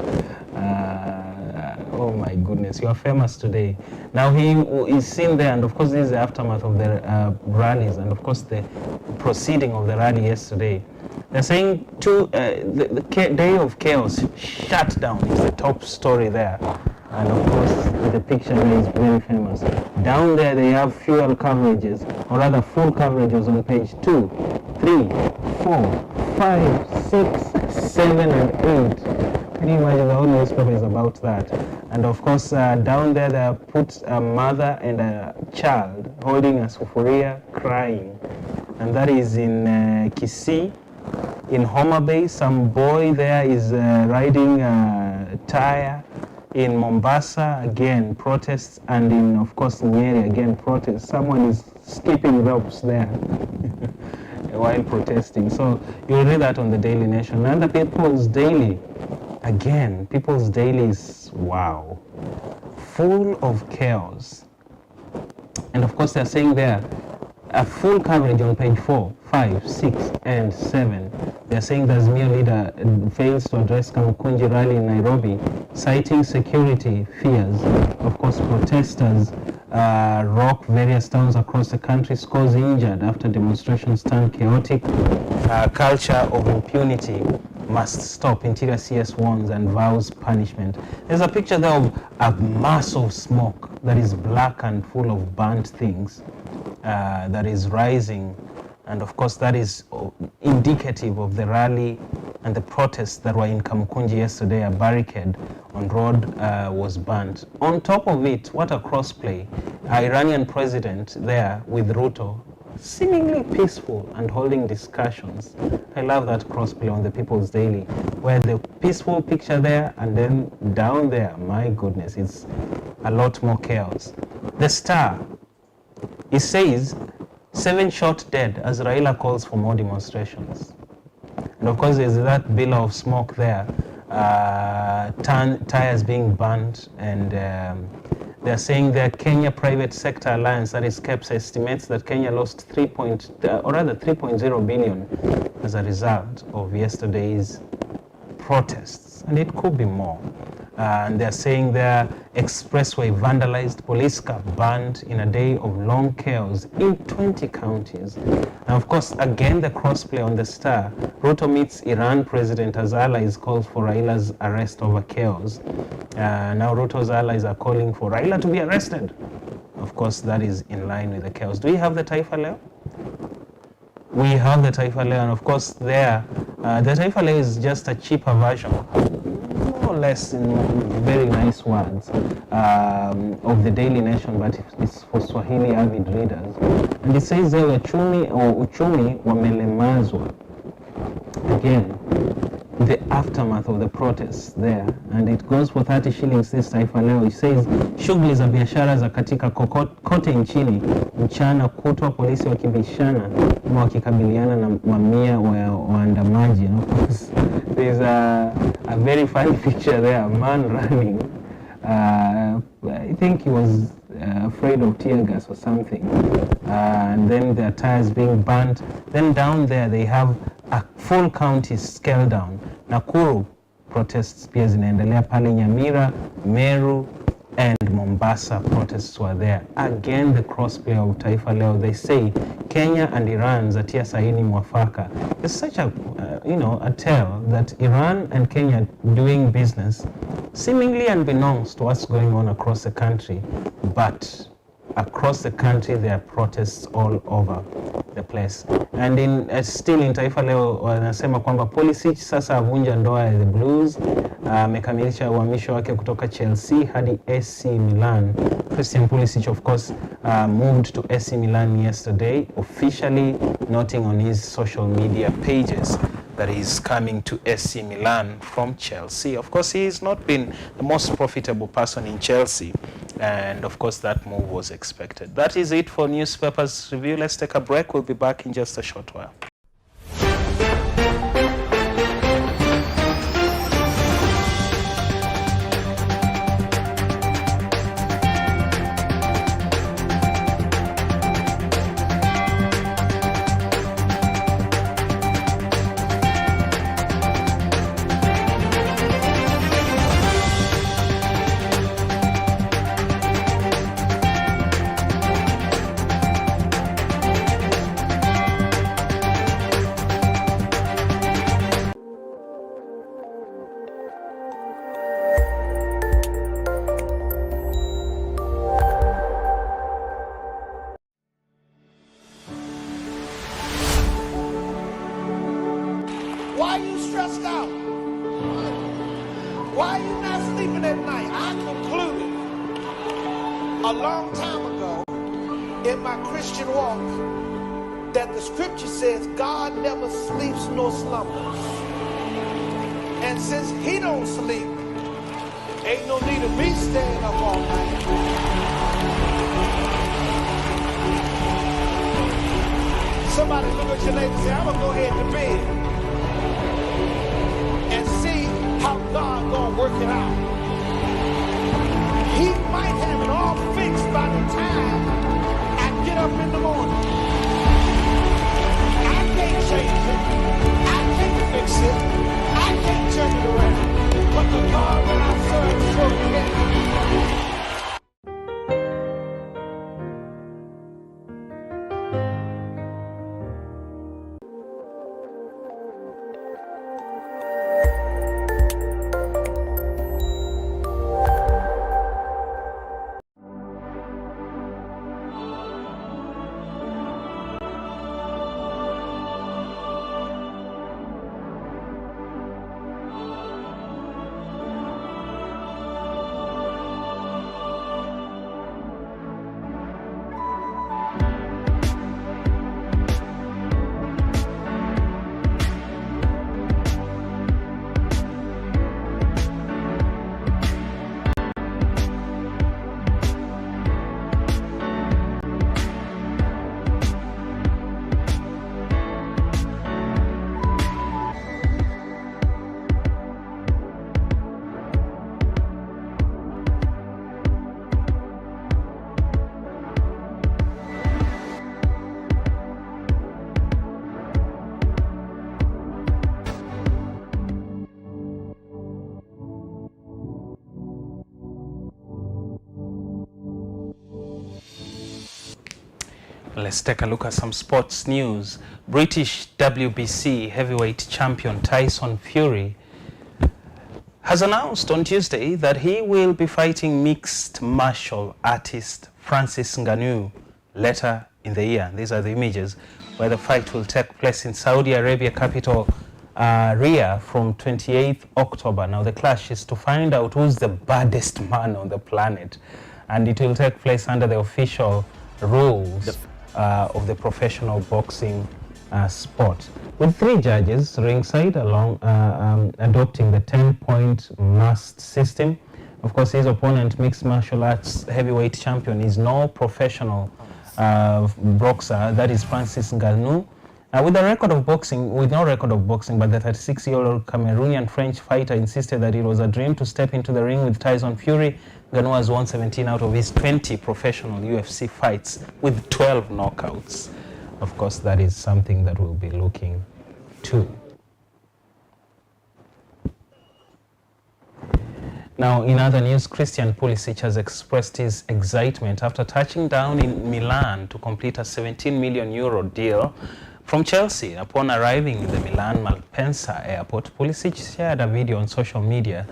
[SPEAKER 1] Oh my goodness, you are famous today. Now he is seen there, and of course this is the aftermath of the rallies, and of course the proceeding of the rally yesterday. They're saying the day of chaos shut down. It's the top story there. And of course the picture there is very famous. Down there they have fuel coverages, or rather full coverages on page 2, 3, 4, 5, 6, 7 and 8. Can you imagine, the whole newspaper is about that? And of course, down there they have put a mother and a child holding a sufuria, crying. And that is in Kisii. In Homa Bay, some boy there is riding a tire. In Mombasa, again, protests. And in, of course, Nyeri, again, protests. Someone is skipping ropes there while protesting. So you'll read that on the Daily Nation. And the People's Daily. Again, People's Daily is, wow, full of chaos. And of course, they're saying there, a full coverage on page 4, 5, 6, and 7. They're saying the Azimio leader fails to address Kamukunji rally in Nairobi, citing security fears. Of course, protesters rock various towns across the country, scores injured after demonstrations turned chaotic. Culture of impunity must stop, Interior CS warns and vows punishment. There's a picture there of a mass of smoke that is black and full of burnt things that is rising. And of course that is indicative of the rally and the protests that were in Kamukunji yesterday. A barricade on road was burnt. On top of it, what a crossplay. Iranian president there with Ruto, seemingly peaceful and holding discussions. I love that crossplay on the People's Daily, where the peaceful picture there and then down there, my goodness, it's a lot more chaos. The Star, it says 7 shot dead as Raila calls for more demonstrations. And of course there's that billow of smoke there, tires being burnt, and they're saying the Kenya Private Sector Alliance, that is KEPS, estimates that Kenya lost 3.0 billion as a result of yesterday's protests, and it could be more. And they're saying their expressway vandalized, police car burned in a day of long chaos in 20 counties. And of course, again, the crossplay on the Star. Ruto meets Iran president as allies, calls for Raila's arrest over chaos. Now Ruto's allies are calling for Raila to be arrested. Of course, that is in line with the chaos. Do we have the Taifa Leo? We have the Taifa Leo, and of course there, the Taifa Leo is just a cheaper version, more or less in very nice words, of the Daily Nation, but it's for Swahili avid readers. And it says there, uchumi wamelemazwa. Again, the aftermath of the protests there, and it goes for 30 shillings this Taifa Leo. It says shughuli za biashara za katika kote nchini mchana kutwa, polisi wakibishana ama wakikabiliana na mamia waandamaji. And of course there's a very funny picture there, a man running. I think he was afraid of tear gas or something, and then their tires being burnt. Then down there they have a full county scale down. Nakuru protests pia zinaendelea pale Nyamira, Meru, and Mombasa protests were there. Again, the crossplay of Taifa Leo, they say Kenya and Iran zatia saini mwafaka. It's such a, a tale that Iran and Kenya doing business seemingly unbeknownst to what's going on across the country, but across the country there are protests all over the place. And still in Taifa Leo wanasema kwamba Pulisic sasa avunja ndoa ya the Blues, amekamilisha uhamisho wake kutoka Chelsea hadi AC Milan. Christian Pulisic, of course, moved to AC Milan yesterday, officially noting on his social media pages that he's coming to AC Milan from Chelsea. Of course, he has not been the most profitable person in Chelsea, and of course that move was expected. That is it for Newspapers Review. Let's take a break. We'll be back in just a short while.
[SPEAKER 6] Why are you stressed out? Why are you not sleeping at night? I concluded a long time ago in my Christian walk that the scripture says God never sleeps nor slumbers. And since he don't sleep, ain't no need of me staying up all night. Somebody look at your neighbor and say, I'm gonna go ahead to bed and see how God gonna work it out. He might have it all fixed by the time I get up in the morning. I can't change it. I can't fix it. I can't turn it around. But the God that I serve sure can.
[SPEAKER 1] Let's take a look at some sports news. British WBC heavyweight champion Tyson Fury has announced on Tuesday that he will be fighting mixed martial artist Francis Ngannou later in the year. These are the images where the fight will take place in Saudi Arabia capital Riyadh from 28th October. Now the clash is to find out who's the baddest man on the planet, and it will take place under the official rules of the professional boxing sport, with 3 judges ringside along adopting the 10-point must system. Of course, his opponent, mixed martial arts heavyweight champion, is no professional boxer. That is Francis Ngannou. With no record of boxing, but the 36-year-old Cameroonian French fighter insisted that it was a dream to step into the ring with Tyson Fury. Ngannou has won 17 out of his 20 professional UFC fights with 12 knockouts. Of course, that is something that we'll be looking to. Now, in other news, Christian Pulisic has expressed his excitement after touching down in Milan to complete a 17 million euro deal from Chelsea. Upon arriving in the Milan Malpensa airport, Pulisic shared a video on social media,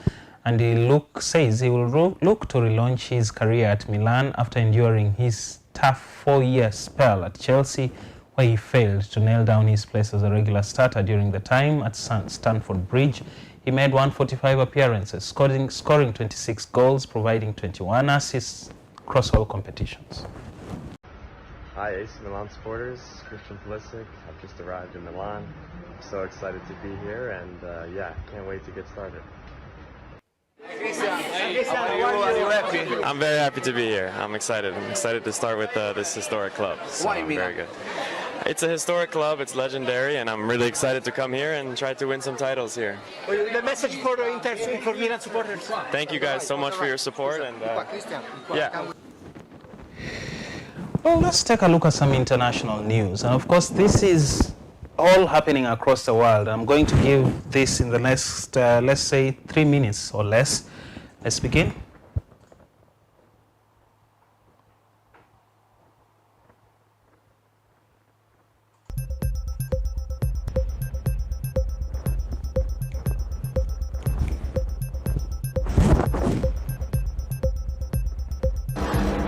[SPEAKER 1] and he says he will look to relaunch his career at Milan after enduring his tough 4-year spell at Chelsea, where he failed to nail down his place as a regular starter during the time at Stamford Bridge. He made 145 appearances, scoring 26 goals, providing 21 assists across all competitions.
[SPEAKER 7] Hi, AC Milan supporters. Christian Pulisic. I've just arrived in Milan. I'm so excited to be here, and yeah, can't wait to get started.
[SPEAKER 8] Are you happy? I'm very happy to be here. I'm excited. I'm excited to start with this historic club. So Why I'm Milan? very good. It's a historic club. It's legendary, and I'm really excited to come here and try to win some titles here.
[SPEAKER 9] The message for Milan supporters.
[SPEAKER 8] Thank you guys so much for your support, and yeah.
[SPEAKER 1] Well, let's take a look at some international news. And of course, this is all happening across the world. I'm going to give this in the next, let's say, 3 minutes or less. Let's begin.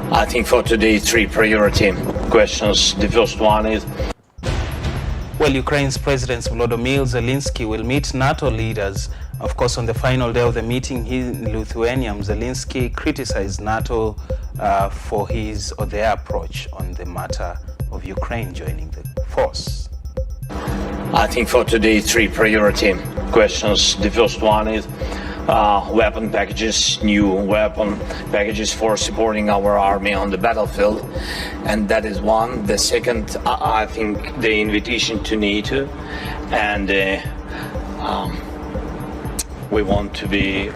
[SPEAKER 24] I think for today, 3 priority questions. The first one is...
[SPEAKER 1] Well, Ukraine's President Volodymyr Zelensky will meet NATO leaders. Of course, on the final day of the meeting in Lithuania, Zelensky criticized NATO for his or their approach on the matter of Ukraine joining the force.
[SPEAKER 24] I think for today, 3 priority questions. The first one is weapon packages, new weapon packages for supporting our army on the battlefield, and that is one. The second, I think the invitation to NATO, and we want to be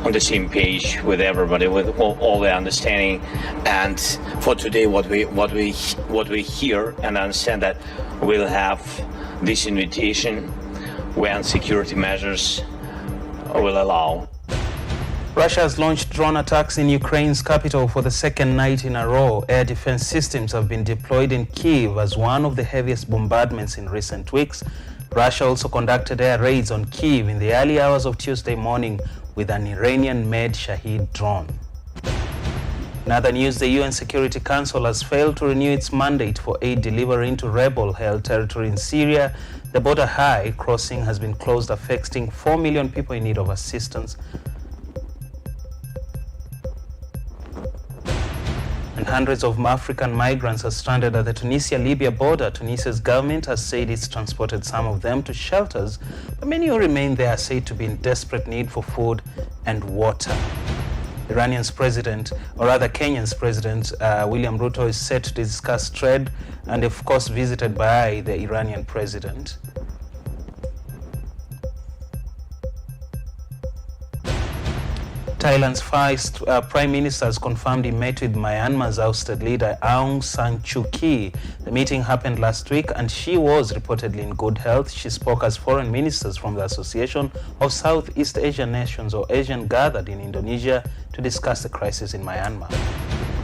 [SPEAKER 24] on the same page with everybody, with all the understanding. And for today, what we hear and understand that we'll have this invitation when security measures will allow.
[SPEAKER 1] Russia has launched drone attacks in Ukraine's capital for the second night in a row. Air defense systems have been deployed in Kyiv as one of the heaviest bombardments in recent weeks. Russia also conducted air raids on Kyiv in the early hours of Tuesday morning with an Iranian-made Shahid drone. In other news, the UN Security Council has failed to renew its mandate for aid delivery into rebel-held territory in Syria. The border high crossing has been closed, affecting 4 million people in need of assistance. And hundreds of African migrants are stranded at the Tunisia-Libya border. Tunisia's government has said it's transported some of them to shelters, but many who remain there are said to be in desperate need for food and water. Iranian's president, or rather Kenya's president, William Ruto, is set to discuss trade and of course visited by the Iranian president. Thailand's first prime minister has confirmed he met with Myanmar's ousted leader Aung San Suu Kyi. The meeting happened last week and she was reportedly in good health. She spoke as foreign ministers from the Association of Southeast Asian Nations, or ASEAN, gathered in Indonesia to discuss the crisis in Myanmar.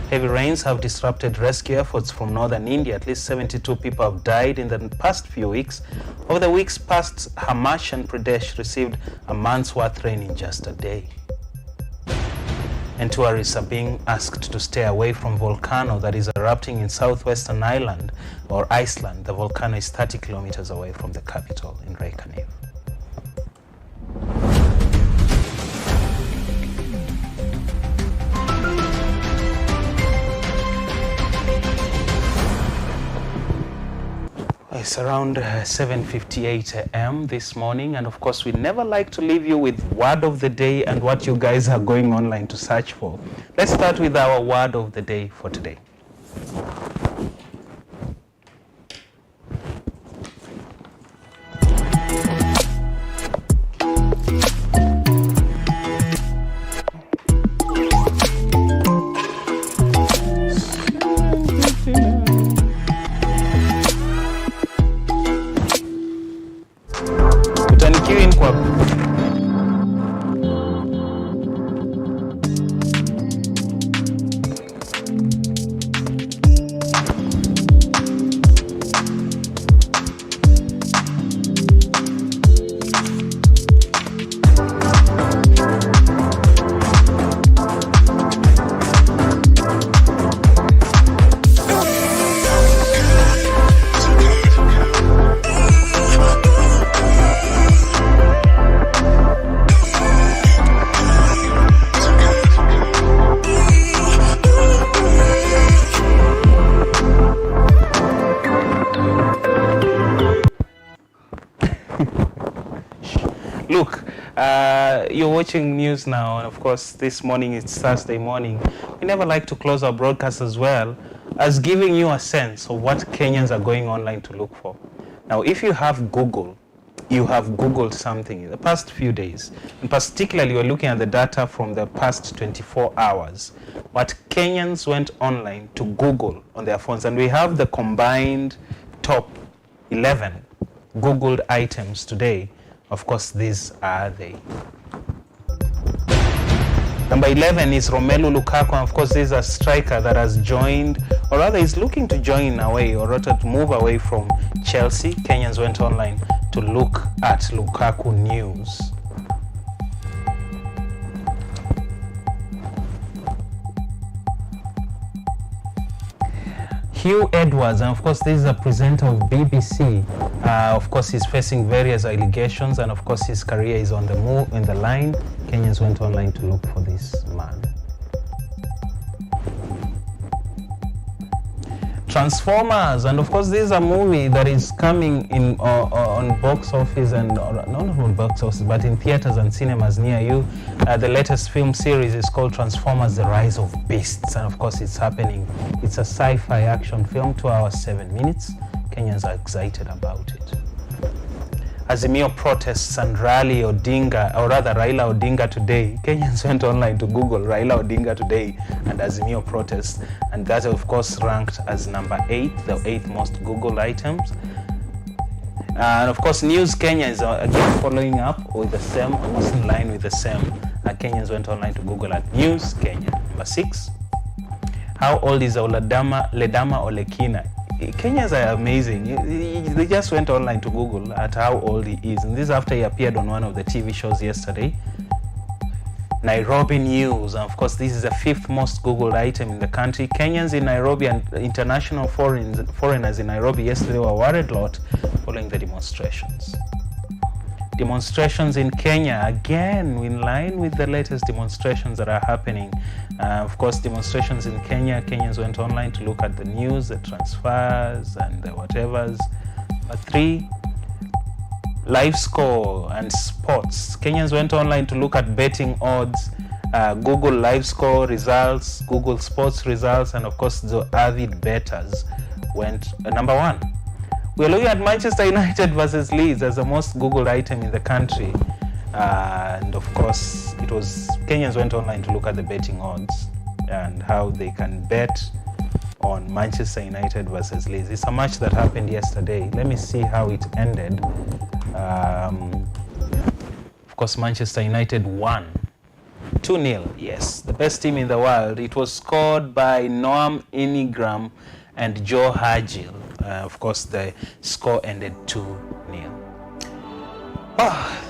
[SPEAKER 1] Heavy rains have disrupted rescue efforts from northern India. At least 72 people have died in the past few weeks. Over the weeks past, Himachal Pradesh received a month's worth rain in just a day. And tourists are being asked to stay away from volcano that is erupting in southwestern Iceland. The volcano is 30 kilometers away from the capital in Reykjavik. It's around 7:58 a.m. this morning, and of course we never like to leave you with word of the day and what you guys are going online to search for. Let's start with our word of the day for today. Look, you're watching news now, and of course this morning it's Thursday morning. We never like to close our broadcast as well as giving you a sense of what Kenyans are going online to look for. Now, if you have Google, you have Googled something in the past few days, and particularly we're looking at the data from the past 24 hours, what Kenyans went online to Google on their phones, and we have the combined top 11 Googled items today. Of course, these are they. Number 11 is Romelu Lukaku, and of course this is a striker that has joined, or rather is looking to join away, or rather to move away from Chelsea. Kenyans went online to look at Lukaku news. Hugh Edwards, and of course this is a presenter of BBC. Of course he's facing various allegations, and of course his career is on the move, in the line. Kenyans went online to look for this man. Transformers, and of course this is a movie that is coming in on box office, and not on box office but in theaters and cinemas near you. The latest film series is called Transformers: The Rise of Beasts, and of course it's happening. It's a sci-fi action film, 2 hours 7 minutes. Kenyans are excited about it. Azimio protests and rally Odinga, or rather Raila Odinga today. Kenyans went online to Google Raila Odinga today and Azimio protests, and that of course ranked as number 8, the 8th most Googled items. And of course News Kenya is again following up with the same, almost in line with the same. Kenyans went online to Google at News Kenya. Number 6, how old is Ledama Olekina? Kenyans are amazing. They just went online to Google at how old he is, and this is after he appeared on one of the TV shows yesterday. Nairobi news, and of course this is the 5th most Googled item in the country. Kenyans in Nairobi and international foreigners in Nairobi yesterday were worried a lot following the demonstrations. Demonstrations in Kenya, again in line with the latest demonstrations that are happening. Of course, demonstrations in Kenya, Kenyans went online to look at the news, the transfers and the whatevers. But 3, live score and sports. Kenyans went online to look at betting odds, Google live score results, Google sports results, and of course the avid bettors went number 1. We're looking at Manchester United versus Leeds as the most Googled item in the country. And of course, it was Kenyans went online to look at the betting odds and how they can bet on Manchester United versus Leeds. It's a match that happened yesterday. Let me see how it ended. Of course, Manchester United won 2-0. Yes, the best team in the world. It was scored by Noam Ingram and Joe Hargill. Of course, the score ended 2-0.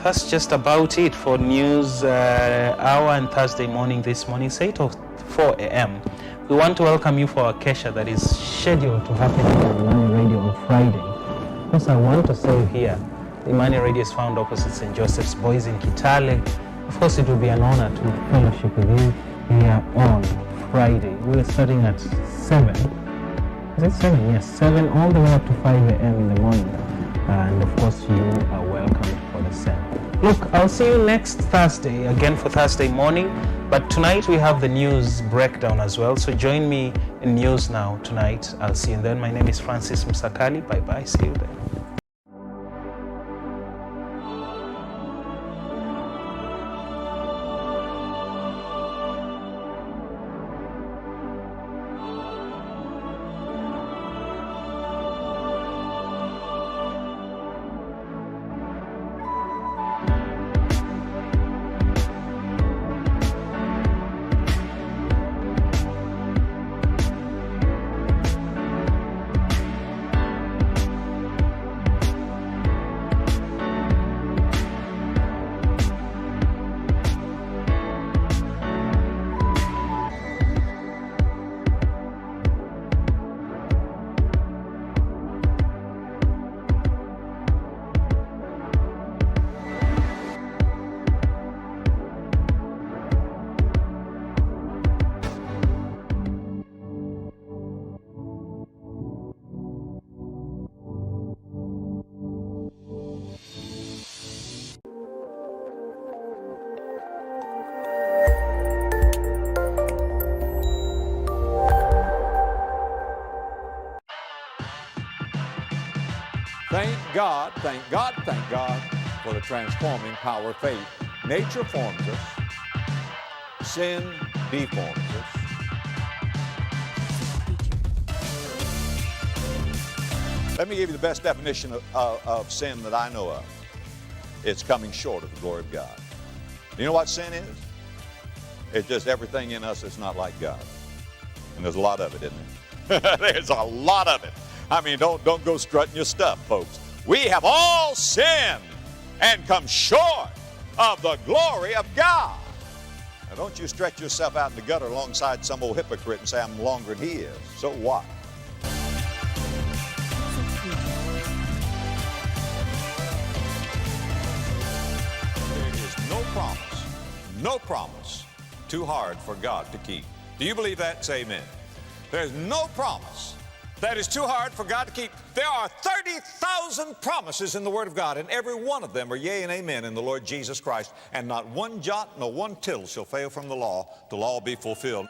[SPEAKER 1] That's just about it for news hour and Thursday morning this morning. It's 8:04 a.m. We want to welcome you for our Kesha that is scheduled to happen on Imani Radio on Friday. Of course, I want to say here, the Imani Radio is found opposite St. Joseph's Boys in Kitale. Of course, it will be an honor to fellowship with you here on Friday. We're starting at 7. Is it 7? Yes, 7 all the way up to 5 a.m. in the morning. And of course, you are welcomed for the same. Look, I'll see you next Thursday, again for Thursday morning. But tonight we have the news breakdown as well. So join me in News Now tonight. I'll see you then. My name is Francis Musakali. Bye-bye. See you then.
[SPEAKER 10] God for the transforming power of faith. Nature forms us. Sin deforms us. Let me give you the best definition of sin that I know of. It's coming short of the glory of God. You know what sin is? It's just everything in us that's not like God. And there's a lot of it, isn't there? There's a lot of it. I mean, don't go strutting your stuff, folks. We have all sinned and come short of the glory of God. Now, don't you stretch yourself out in the gutter alongside some old hypocrite and say, I'm longer than he is. So what? There is no promise too hard for God to keep. Do you believe that? Say amen. There's no promise that is too hard for God to keep. There are 30,000 promises in the Word of God, and every one of them are yea and amen in the Lord Jesus Christ. And not one jot nor one tittle shall fail from the law till all be fulfilled.